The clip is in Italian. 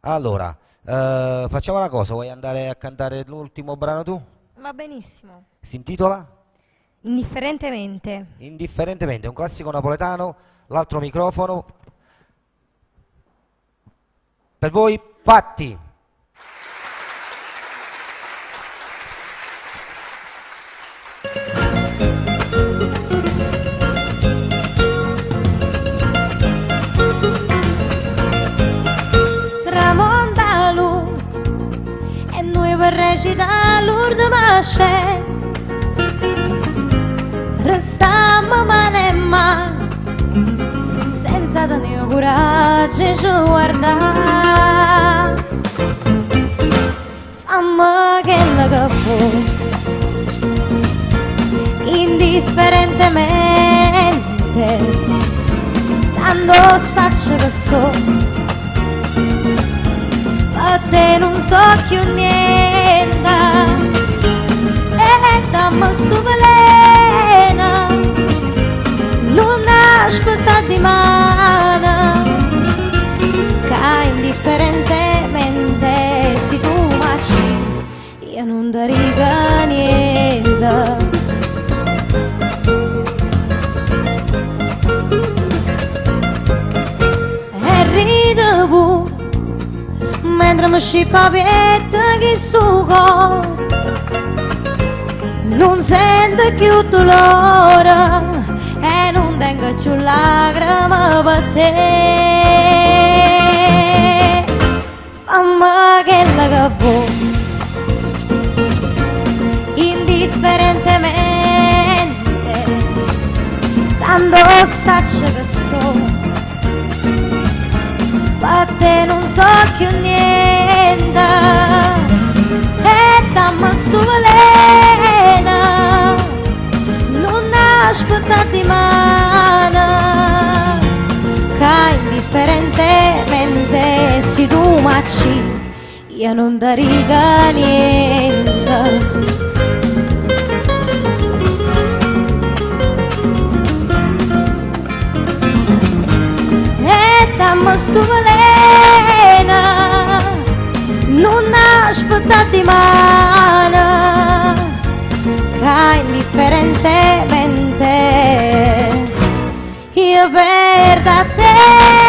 Allora, facciamo una cosa, vuoi andare a cantare l'ultimo brano tu? Va benissimo. Si intitola? Indifferentemente. Indifferentemente, un classico napoletano, l'altro microfono. Per voi, Patti. Tramonta lu e noi per recitare l'urda masce. Restammo mano in mano senza tenere coraggio di guardare. Fammi che la capo indifferentemente, tanto saccio che so, a te non so più niente. E dammi sto veleno, non aspetta di mano, che indifferentemente si tu maci, io non ti riga niente. E ride pure mentre mi scippa pietta che sto cuore non sento più dolore e non tengo più lacrime per te. Mamma che la capo indifferentemente, tanto saccio che so, per te non so più niente. E dammi sto veleno, non aspetta di mano, che indifferentemente si tu maci, io non ti riga niente. Dammi sto veleno, non aspetta di mano, che indifferentemente io perdo a te.